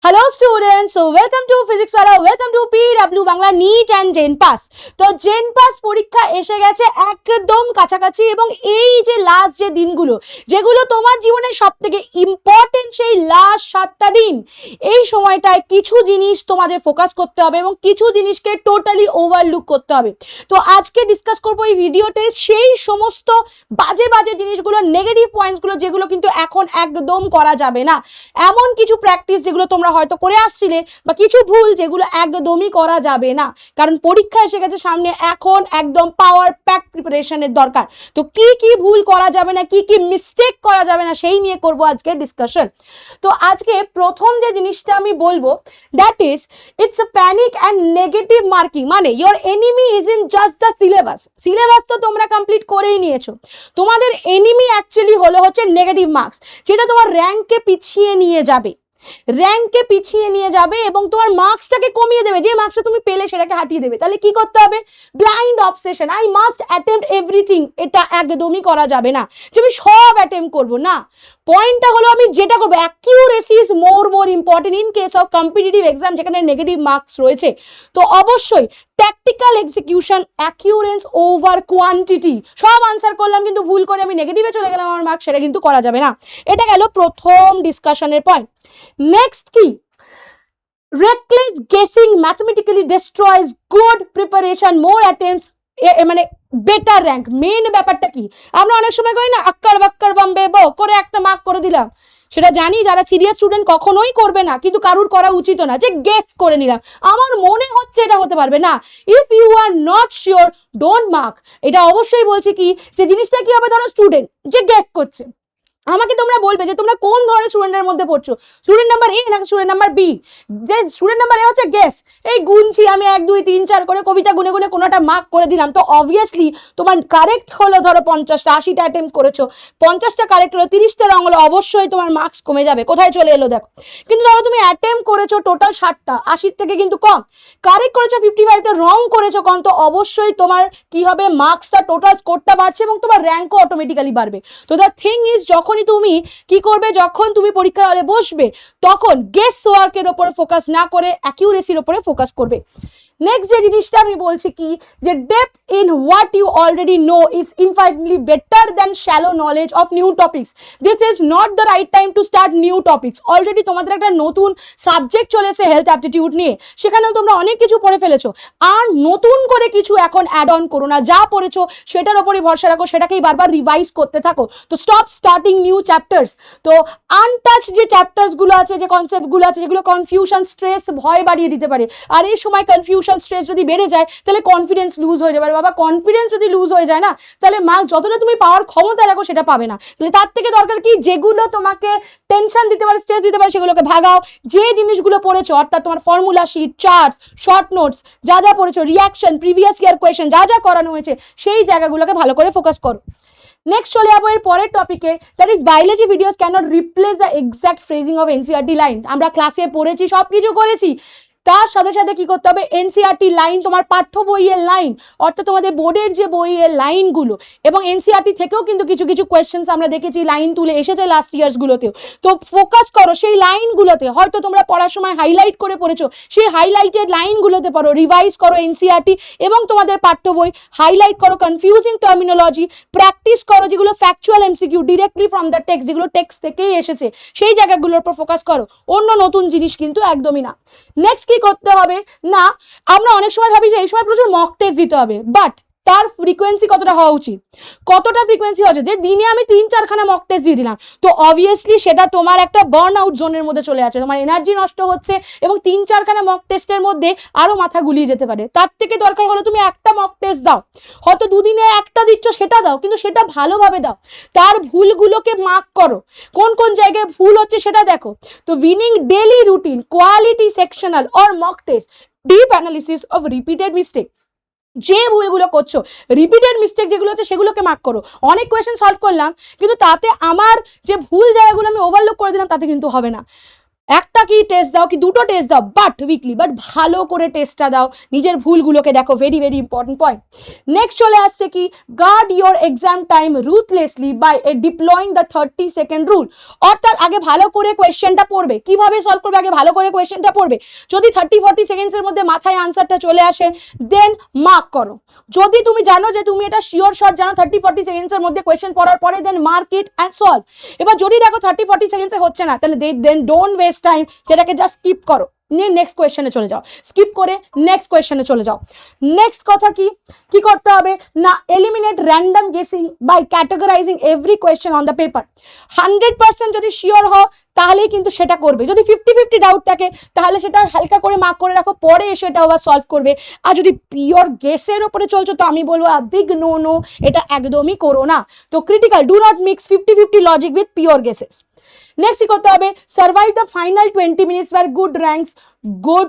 Hello students, so welcome to Physics Wala, welcome to PW Bangla NEET and Gen Pass. তো gen pass পরীক্ষা এসে গেছে একদম কাছাকাছি এবং এই যে লাস্ট যে দিনগুলো যেগুলো তোমার জীবনের সবথেকে ইম্পর্টেন্ট সেই লাস্ট 7টা দিন, এই সময়টায় কিছু জিনিস তোমাদের ফোকাস করতে হবে এবং কিছু জিনিসকে টোটালি ওভারলুক করতে হবে। তো আজকে ডিসকাস করব এই ভিডিওতে সেই সমস্ত বাজে বাজে জিনিসগুলো, নেগেটিভ পয়েন্টসগুলো যেগুলো কিন্তু এখন একদম করা যাবে না। এমন কিছু প্র্যাকটিস যেগুলো তোমরা হয়তো করে আসছিলে বা কিছু ভুল যেগুলো একদমই করা যাবে না, কারণ পরীক্ষা এসে গেছে সামনে, এখন একদম পাওয়ার প্যাক প্রিপারেশনের দরকার। তো কি কি ভুল করা যাবে না, কি কি মিস্টেক করা যাবে না, সেই নিয়ে করব আজকে ডিসকাশন। তো আজকে প্রথম যে জিনিসটা আমি বলবো, that is it's a panic and negative marking. মানে your enemy is in just the syllabus. Syllabus তো তোমরা কমপ্লিট করেই নিয়েছো, তোমাদের এনিমি অ্যাকচুয়ালি হচ্ছে নেগেটিভ মার্কস, যেটা তোমার র্যাঙ্ককে পিছিয়ে নিয়ে যাবে এবং তোমার মার্কসটাকে কমিয়ে দেবে। যে মার্কসটা তুমি পেলে সেটাকে হাঁটিয়ে দেবে। তাহলে কি করতে হবে? Blind obsession, I must attempt everything, এটা একদমই করা যাবে না যে আমি সব অ্যাটেম্প্ট করবো না। পয়েন্টটা হলো আমি যেটা করবো, accuracy is more important in case of competitive exam যেখানে নেগেটিভ মার্কস রয়েছে। তো অবশ্যই ট্যাকটিক্যাল এক্সিকিউশন, অ্যাকিউরেন্স ওভার কোয়ান্টিটি। সব আনসার করলাম কিন্তু ভুল করে আমি নেগেটিভে চলে গেলাম আমার মার্কস, সেটা কিন্তু করা যাবে না। এটা গেল প্রথম ডিসকাশনের পয়েন্ট। নেক্সট কি? reckless guessing mathematically destroys good preparation, more attempts, মানে বেটার র্যাঙ্ক। মেন ব্যাপারটা কি, আমরা অনেক সময় করি না আক্কার বাক্কার বাম্বে বো করে একটা মার্ক করে দিলাম, সেটা জানি যারা সিরিয়াস স্টুডেন্ট কখনোই করবে না, কিন্তু কারুর করা উচিত না যে গেস করে নিলাম আমার মনে হচ্ছে এটা হতে পারবে না। If you are not sure don't mark. এটা অবশ্যই বলছি কি, যে জিনিসটা কি হবে, ধরো স্টুডেন্ট যে গেস করছে, আমাকে তোমরা বলবে যে তোমরা কোন ধরনের স্টুডেন্টের মধ্যে পড়ছো, স্টুডেন্ট নাম্বার এ নাকি স্টুডেন্ট নাম্বার বি। যে স্টুডেন্ট নাম্বার এ হচ্ছে গেস, এই গুনছি আমি 1 2 3 4 করে কবিতা গুনে গুনে কোনোটা মার্ক করে দিলাম, তো অবভিয়াসলি তোমার কারেক্ট হলো ধরো 50টা, 80টা অ্যাটেম্প করেছো, 50টা কারেক্ট হলো, 30টা রং হলো, অবশ্যই তোমার মার্কস কমে যাবে। কোথায় চলে এলো দেখো। কিন্তু ধরো তুমি অ্যাটেম্প করেছো টোটাল 60টা, 80 থেকে কিন্তু কম, কারেক্ট করেছো 55টা, রং করেছো কম, তো অবশ্যই তোমার কি হবে, মার্কসটা টোটাল স্কোরটা বাড়ছে এবং তোমার র্যাঙ্কও অটোমেটিক্যালি বাড়বে। তো দ্য থিং ইজ, যখনই তুমি কি করবে, যখন তুমি পরীক্ষা হলে বসবে তখন গেস ওয়ার্কের উপরে ফোকাস না করে অ্যাকিউরেসির উপরে ফোকাস করবে। নেক্সট যে জিনিসটা আমি বলছি কি, যে depth in what you already know is infinitely better than shallow knowledge of new topics. This is not the right time to start new topics. Already তোমাদের একটা নতুন সাবজেক্ট চলে এসে হেলথ অ্যাপটিটিউড নিয়ে, সেখানেও তোমরা অনেক কিছু পড়ে ফেলেছো, আর নতুন করে কিছু এখন অ্যাড অন করো না। যা পড়েছো সেটার উপরই ভরসা রাখো, সেটাকেই বারবার রিভাইজ করতে থাকো। তো স্টপ স্টার্টিং নিউ চ্যাপ্টার্স। তো আনটাচ যে চ্যাপ্টার্সগুলো আছে, যে কনসেপ্টগুলো আছে, যেগুলো কনফিউশন, স্ট্রেস, ভয় বাড়িয়ে দিতে পারে, আর এই সময় কনফিউশন, স্ট্রেস যদি বেড়ে যায় তাহলে কনফিডেন্স লুজ হয়ে যাবে। বাবা, কনফিডেন্স যদি লুজ হয়ে যায় না, তাহলে মার্ক যতটা তুমি পাওয়ার ক্ষমতা রাখো সেটা পাবে না। তাহলে তার থেকে দরকার কি, যেগুলো তোমাকে টেনশন দিতে পারে, স্ট্রেস দিতে পারে, সেগুলোকে ভাগাও। যে জিনিসগুলো পড়েছো, অর্থাৎ তোমার formula sheet, charts, short notes, যা যা পড়েছো, রিয়াকশন, প্রিভিয়াস ইয়ার কোয়েশ্চেন, যা যা করানো হয়েছে, সেই জায়গাগুলোকে ভালো করে ফোকাস করো। নেক্সট চলে যাবো এর পরের টপিকে, that is biology videos can't replace the exact phrasing of NCERT line. আমরা ক্লাসে পড়েছি, সব কিছু করেছি, তার সাথে সাথে কি করতে হবে, এনসিআরটি লাইন, তোমার পাঠ্য বইয়ের লাইন, অর্থাৎ তোমাদের বোর্ডের যে বইয়ের লাইনগুলো, এবং এনসিআরটি থেকেও কিন্তু কিছু কিছু কোয়েশ্চেন্স আমরা দেখেছি লাইন তুলে এসেছে লাস্ট ইয়ার্সগুলোতেও। তো ফোকাস করো সেই লাইনগুলোতে। হয়তো তোমরা পড়ার সময় হাইলাইট করে পড়েছো, সেই হাইলাইটেড লাইনগুলোতে পড়ো, রিভাইজ করো এনসিআরটি এবং তোমাদের পাঠ্য বই, হাইলাইট করো কনফিউজিং টার্মিনোলজি, প্র্যাকটিস করো যেগুলো factual MCQ directly from the text, যেগুলো টেক্সট থেকেই এসেছে, সেই জায়গাগুলোর উপর ফোকাস করো, অন্য নতুন জিনিস কিন্তু একদমই না। নেক্সট কি করতে হবে না, আমরা অনেক সময় ভাবি যে এই সময় প্রচুর মক টেস্ট দিতে হবে, বাট তার ফ্রিকোয়েন্সি কতটা হওয়া উচিত, কতটা ফ্রিকোয়েন্সি হচ্ছে, যে দিনে আমি 3-4খানা মক টেস্ট দিয়ে দিলাম, তো অবভিয়াসলি সেটা তোমার একটা বার্ন আউট জোনের মধ্যে চলে আছে, তোমার এনার্জি নষ্ট হচ্ছে এবং 3-4খানা মক টেস্টের মধ্যে আরো মাথা গুলিয়ে যেতে পারে। তার থেকে দরকার হলো তুমি একটা মক টেস্ট দাও, হয়তো দুদিনে একটা দিচ্ছ, সেটা দাও, কিন্তু সেটা ভালোভাবে দাও, তার ভুলগুলোকে মার্ক করো, কোন কোন জায়গায় ভুল হচ্ছে সেটা দেখো। তো winning daily routine, quality sectional or mock test, deep analysis of repeated mistake. যে ভুলগুলো করছো, রিপিটেড মিস্টেক যেগুলো হচ্ছে, সেগুলোকে মার্ক করো। অনেক কোয়েশ্চেন সলভ করলাম, কিন্তু তাতে আমার যে ভুল জায়গাগুলো আমি ওভারলুক করে দিলাম, তাতে কিন্তু হবে না। একটা কি টেস্ট দাও কি দুটো টেস্ট দাও, বাট উইকলি, বাট ভালো করে টেস্টটা দাও, নিজের ভুলগুলোকে দেখো, very very important point. Next চলে আসছে কি, guard your exam time ruthlessly by deploying the 30-second rule. অর্থাৎ আগে ভালো করে কোয়েশ্চেনটা পড়বে, কিভাবে সলভ করবে, আগে ভালো করে কোয়েশ্চেনটা পড়বে, যদি 30-40 সেকেন্ডসের মধ্যে মাথায় আনসারটা চলে আসে দেন মার্ক করো। যদি তুমি জানো যে তুমি এটা শিওর শট জানো 30-40 সেকেন্ডসের মধ্যে কোয়েশ্চেন পড়ার পরে দেন মার্ক ইট অ্যান্ড সলভ। এবার যদি দেখো 30-40 সেকেন্ডসে হচ্ছে না, তাহলে দেন ডোন্ট ওয়েস্ট টাইম, যেটাকে জাস্ট স্কিপ করো, নিয়ে নেক্সট কোয়েশ্চেনে চলে যাও, স্কিপ করে নেক্সট কোয়েশ্চেনে চলে যাও। নেক্সট কথা কি কি করতে হবে না, eliminate random guessing by categorising every question on the paper. 100% যদি শিওর হও তাহলেই কিন্তু সেটা করবে, যদি 50-50 ডাউট থাকে তাহলে সেটা হালকা করে মার্ক করে রাখো, পরে এসে এটা আবার সলভ করবে। আর যদি পিওর গেসের ওপরে চলছো তো আমি বলবো বিগ নো, এটা একদমই করো না। তো critical, do not mix 50-50 logic with pure guesses. Next কি করতে হবে, survive the final 20 minutes where good ranks go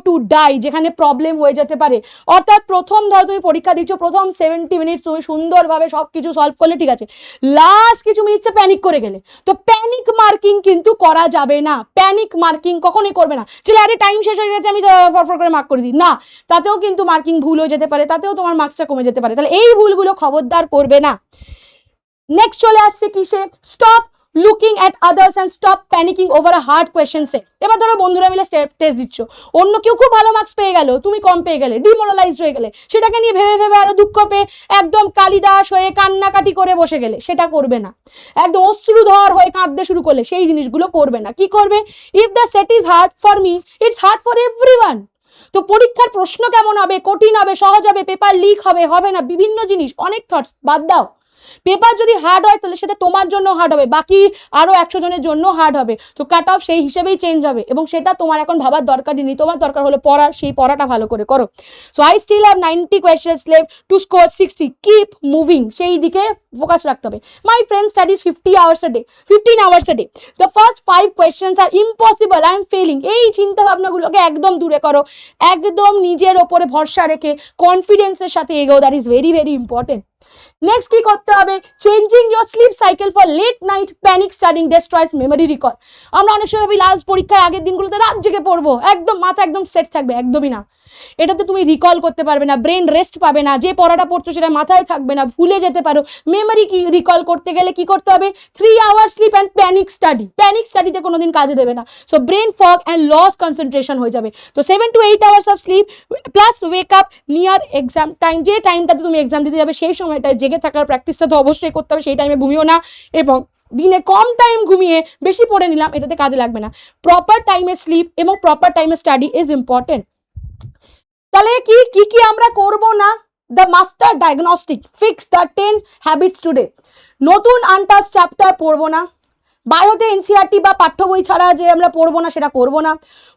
to die, যেখানে প্রবলেম হয়ে যেতে পারে। অর্থাৎ প্রথম ধরো তুমি পরীক্ষা দিচ্ছ, প্রথম 70 মিনিট তুমি সুন্দরভাবে সব কিছু সলভ করলে ঠিক আছে, লাস্ট কিছু মিনিটসে প্যানিক করে গেলে, তো প্যানিক মার্কিং কিন্তু করা যাবে না, প্যানিক মার্কিং কখনোই করবে না। চলে আরে টাইম শেষ হয়ে গেছে আমি ফরফর করে মার্ক করে দিই, না, তাতেও কিন্তু মার্কিং ভুল হয়ে যেতে পারে, তাতেও তোমার মার্কসটা কমে যেতে পারে, তাহলে এই ভুলগুলো খবরদার করবে না। নেক্সট চলে আসছে কিসে, stop looking at others and stop panicking over a hard question set. এবার ধরো বন্ধুরা মিলে টেস্ট দিচ্ছ, অন্য কেউ খুব ভালো মার্কস পেয়ে গেল, তুমি কম পেয়ে গেলে, ডিমোরালাইজড হয়ে গেলে, সেটাকে নিয়ে ভেবে ভেবে আরো দুঃখ পেয়ে একদম কালিদাস হয়ে কান্নাকাটি করে বসে গেলে, সেটা করবে না। একদম অশ্রুধর হয়ে কাঁদতে শুরু করলে সেই জিনিসগুলো করবে না। কি করবে, if the set is hard for me it's hard for everyone. তো পরীক্ষার প্রশ্ন কেমন হবে, কঠিন হবে, সহজ হবে, পেপার লিক হবে, হবে না, বিভিন্ন জিনিস, অনেক থটস বাদ দাও। পেপার যদি হার্ড হয় তাহলে সেটা তোমার জন্য হার্ড হবে, বাকি আরো 100 জনের জন্য হার্ড হবে, তো কাট অফ সেই হিসেবেই চেঞ্জ হবে, এবং সেটা তোমার এখন ভাবার দরকারই নেই। তোমার দরকার হলো পড়ার, সেই পড়াটা ভালো করে করো। So I still have 90 questions left to score 60, keep moving, সেই দিকে ফোকাস রাখতে হবে। My friend studies 15 hours a day, 15 hours a day, the first 5 questions are impossible, I am failing, এই চিন্তা ভাবনাগুলোকে একদম দূরে করো, একদম নিজের ওপরে ভরসা রেখে কনফিডেন্সের সাথে এগো, that is very very important. Next কি করতে হবে, changing your sleep cycle for late night panic studying destroys memory recall. আমরা অনেক সময় ভাবি লাস্ট পরীক্ষার আগের দিনগুলোতে রাত জেগে পড়বো, একদম মাথা একদম সেট থাকবে, একদমই না। এটাতে তুমি রিকল করতে পারবে না, ব্রেন রেস্ট পাবে না, যে পড়াটা পড়ছো সেটা মাথায় থাকবে না, ভুলে যেতে পারো। মেমোরি কি রিকল করতে গেলে কি করতে হবে, 3 hours sleep and panic study, প্যানিক স্টাডিতে কোনোদিন কাজে দেবে না। So brain fog and loss concentration হয়ে যাবে। তো 7 to 8 hours অফ sleep plus wake up near exam time, যে টাইমটাতে তুমি এক্সাম দিতে যাবে সেই সময়টায় জেগে থাকার প্র্যাকটিসটা তো অবশ্যই করতে হবে, সেই টাইমে ঘুমিও না, এবং দিনে কম টাইম ঘুমিয়ে বেশি পড়ে নিলাম এটাতে কাজে লাগবে না। প্রপার টাইমে স্লিপ এবং প্রপার টাইমে স্টাডি ইজ ইম্পর্টেন্ট। তাহলে কি আমরা করব না, the master diagnostic, fix the 10 habits today. নতুন আনটাচ চ্যাপ্টার পড়বো না, বায়োতে এনসিআরটি বা পাঠ্য বই ছাড়া যে আমরা পড়বো না সেটা করবো না,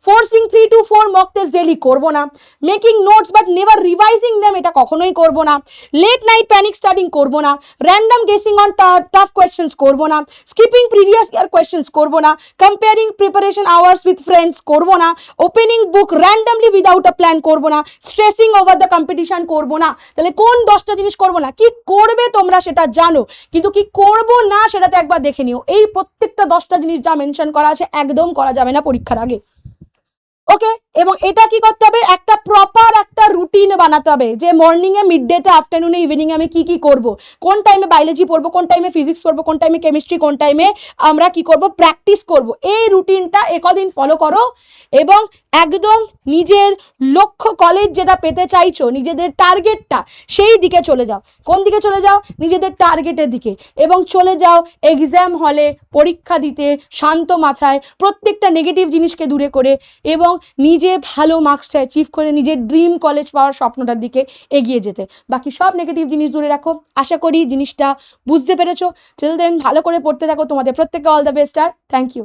forcing 3 to 4 mock test daily করবো না, making notes but never revising them, এটা কখনোই করবো না, লেট নাইট প্যানিক স্টাডিং করবো না, random guessing on tough questions করবো না, স্কিপিং প্রিভিয়াস ইয়ার কোয়েশ্চেন্স করবো না, comparing preparation hours with friends করবো না, opening book randomly without a plan করবো না, স্ট্রেসিং ওভার দ্য কম্পিটিশন করবো না। তাহলে কোন 10টা জিনিস করবো না, কি করবে তোমরা সেটা জানো, কিন্তু কি করবো না সেটাতে একবার দেখে নিও। এই প্রত্যেকটা 10টা জিনিস যা মেনশন করা আছে একদম করা যাবে না পরীক্ষার আগে, ওকে। এবং এটা কি করতে হবে, একটা প্রপার একটা রুটিন বানাতে হবে, যে মর্নিং এ, মিড ডে তে, আফটারনুনে, ইভিনিং এ আমি কি করব, কোন টাইমে বায়োলজি পড়বো, কোন টাইমে ফিজিক্স পড়বো, কোন টাইমে কেমিস্ট্রি, কোন টাইমে আমরা কি করব প্র্যাকটিস করব। এই রুটিনটা একদিন ফলো করো এবং একদম নিজের লক্ষ্য, কলেজ যেটা পেতে চাইছো, নিজেদের টার্গেটটা, সেই দিকে চলে যাও। কোন দিকে চলে যাও, নিজেদের টার্গেটের দিকে, এবং চলে যাও এক্সাম হলে পরীক্ষা দিতে শান্ত মাথায়, প্রত্যেকটা নেগেটিভ জিনিসকে দূরে করে, এবং নিজে ভালো মার্কসটা অ্যাচিভ করে নিজের ড্রিম কলেজ পাওয়ার স্বপ্নটার দিকে এগিয়ে যেতে। বাকি সব নেগেটিভ জিনিস দূরে রাখো। আশা করি জিনিসটা বুঝতে পেরেছো। চিল দেন ভালো করে পড়তে থাকো। তোমাদের প্রত্যেককে অল দ্য বেস্ট আর থ্যাংক ইউ।